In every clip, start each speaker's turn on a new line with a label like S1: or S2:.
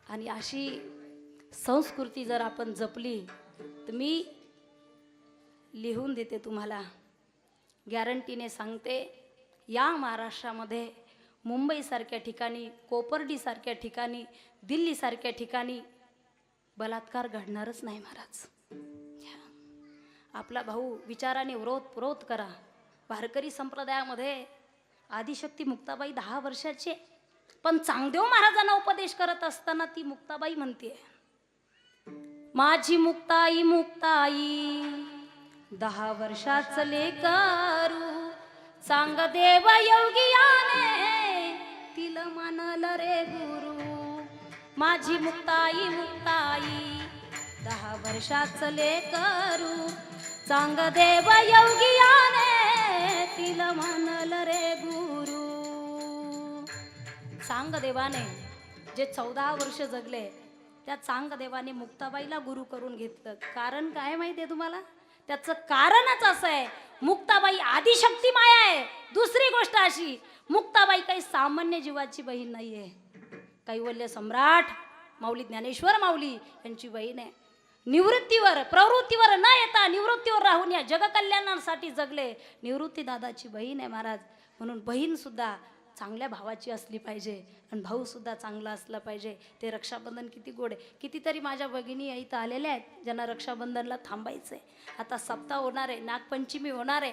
S1: आणि अशी संस्कृती जर आपण जपली तर मी लिहून देते तुम्हाला, गॅरंटीने सांगते, या महाराष्ट्रामध्ये मुंबईसारख्या ठिकाणी, कोपर्डीसारख्या ठिकाणी, दिल्लीसारख्या ठिकाणी बलात्कार घडणारच नाही महाराज. आपला भाऊ विचाराने विरोध करा. वारकरी संप्रदायामध्ये आदिशक्ती मुक्ताबाई 10 वर्षाची, पण चांगदेव महाराजांना उपदेश करत असताना ती मुक्ताबाई म्हणते, माझी मुक्ताई मुक्ताई 10 वर्षाचं लेकरू, चांगदेव योगियाने तिला मानल रे गुरु. माझी मुक्ताई मुक्ताई 10 वर्षाचं लेकरू, चांगदेव योगियाने तिला मानल रे गुरु. चांगदेवाने जे 14 वर्ष जगले त्या चांगदेवाने मुक्ताबाईला गुरु करून घेतलं. कारण काय माहिती आहे तुम्हाला? त्याचं कारणच असं आहे, मुक्ताबाई आदिशक्ती माया आहे. दुसरी गोष्ट अशी, मुक्ताबाई काही सामान्य जीवाची बहीण नाही आहे. कैवल्य सम्राट माऊली ज्ञानेश्वर माऊली यांची बहीण आहे. निवृत्तीवर प्रवृत्तीवर न येता निवृत्तीवर राहून या जगकल्याणासाठी जगले निवृत्ती दादाची बहीण आहे महाराज. म्हणून बहीण सुद्धा चांगल्या भावाची असली पाहिजे आणि भाऊ सुद्धा चांगला असला पाहिजे. ते रक्षाबंधन किती गोड आहे. कितीतरी माझ्या भगिनी इथं आलेल्या आहेत ज्यांना रक्षाबंधनला थांबायचं आहे. आता सप्ताह होणार आहे, नागपंचमी होणार आहे.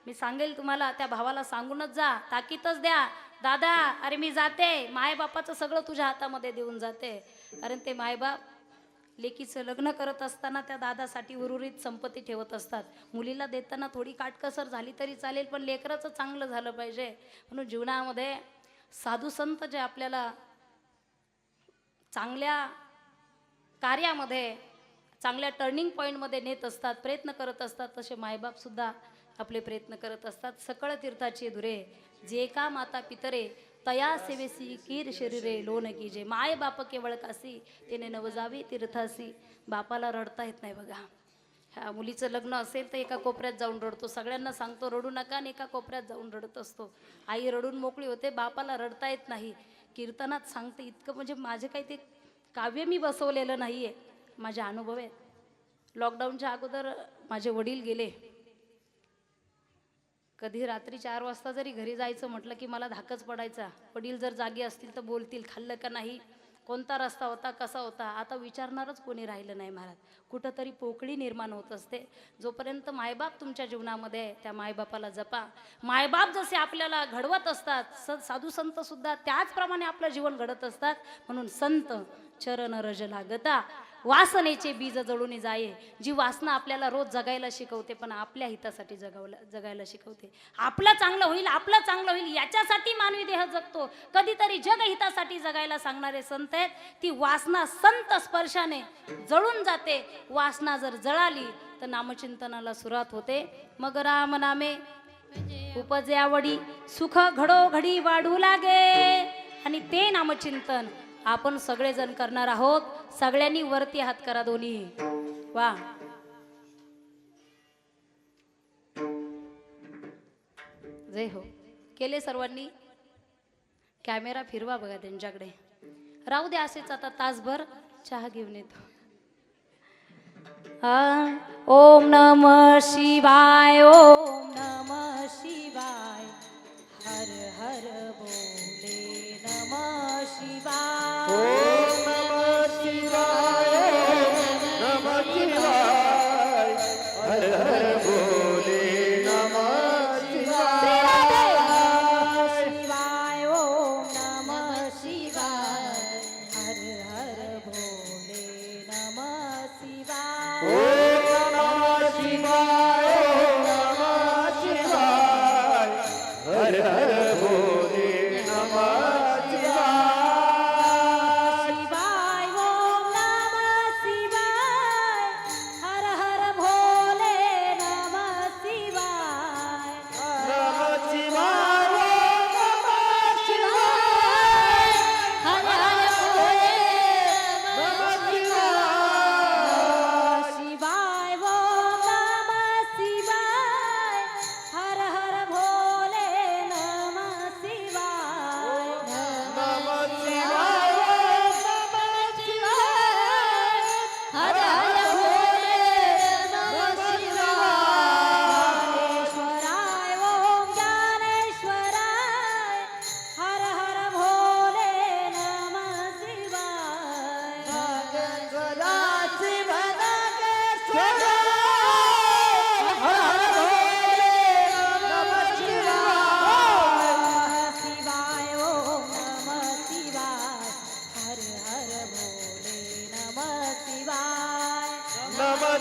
S1: मी सांगेल तुम्हाला, त्या भावाला सांगूनच जा, ताकीतच द्या, दादा अरे मी जाते, मायबापाचं सगळं तुझ्या हातामध्ये देऊन जाते. कारण ते मायबाप लेकीचं लग्न करत असताना त्या दादासाठी उर्वरित संपत्ती ठेवत असतात. मुलीला देताना थोडी काटकसर झाली तरी चालेल, पण लेकराचं चांगलं झालं पाहिजे. म्हणून जीवनामध्ये साधू संत जे आपल्याला चांगल्या कार्यामध्ये, चांगल्या टर्निंग पॉईंटमध्ये नेत असतात, प्रयत्न करत असतात, तसे मायबापसुद्धा आपले प्रयत्न करत असतात. सकळ तीर्थाची धुरे जे का माता पितरे, तया सेवेसी कीर शरीरे लोन कीजे. माय बाप केवळ कासी तिने नवजावी तीर्थासी. बापाला रडता येत नाही बघा. ह्या मुलीचं लग्न असेल तर एका कोपऱ्यात जाऊन रडतो, सगळ्यांना सांगतो रडू नका, आणि एका कोपऱ्यात जाऊन रडत असतो. आई रडून मोकळी होते, बापाला रडता येत नाही. कीर्तनात सांगते इतकं, म्हणजे माझे काही ते काव्य मी बसवलेलं नाही आहे, माझे अनुभव आहेत. लॉकडाऊनच्या अगोदर माझे वडील गेले. कधी रात्री 4 वाजता जरी घरी जायचं म्हटलं की मला धाकच पडायचा. वडील जर जागी असतील तर बोलतील, खाल्लं का नाही, कोणता रस्ता होता, कसा होता. आता विचारणारच कोणी राहिलं नाही महाराज. कुठंतरी पोकळी निर्माण होत असते. जोपर्यंत मायबाप तुमच्या जीवनामध्ये आहे त्या मायबापाला जपा. मायबाप जसे आपल्याला घडवत असतात, साधू संत सुद्धा त्याचप्रमाणे आपलं जीवन घडत असतात. म्हणून संत चरण रज लागता, वासनेचे बीज जळून जाये. जी वासना आपल्याला रोज जगायला शिकवते, पण आपल्या हितासाठी जगायला शिकवते. आपलं चांगलं होईल, आपलं चांगलं होईल याच्यासाठी मानवी देह जगतो. कधीतरी जग हितासाठी जगायला सांगणारे संत आहेत. ती वासना संत स्पर्शाने जळून जाते. वासना जर जळाली तर नामचिंतनाला सुरुवात होते. मग राम नामे उपजे आवडी, सुख घडोघडी वाढू लागे. आणि ते नामचिंतन आपण सगळेजण करणार आहोत. सगळ्यांनी वरती हात करा दोन्ही. वा, जय हो. केले सर्वांनी. कॅमेरा फिरवा बघा त्यांच्याकडे. राहू दे असेच, आता तासभर चहा घेऊन येतो. ओम नमः शिवाय, ओम नमः शिवाय, हर हर बोले नमः शिवाय.
S2: ओम नमः शिवाय, नमः शिवाय, हर हर बोले नमः शिवाय.
S1: शिवाय ओम नमः शिवाय, हर हर भोले नमः शिवाय.
S2: ओम नमः शिवाय, नमः शिवाय, हर हर बोले नमः शिवाय.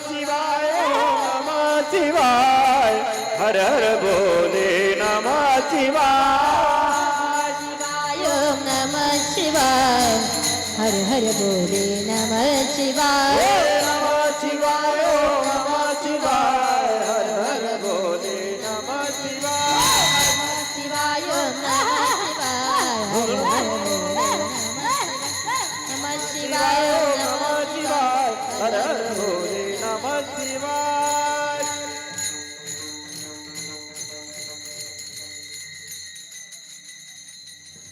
S2: शिवाय ओम नमः शिवाय हर हर बोले नमः शिवाय
S3: शिवाय ओम नमः शिवाय हर हर बोले नमः शिवाय
S2: नमः शिवाय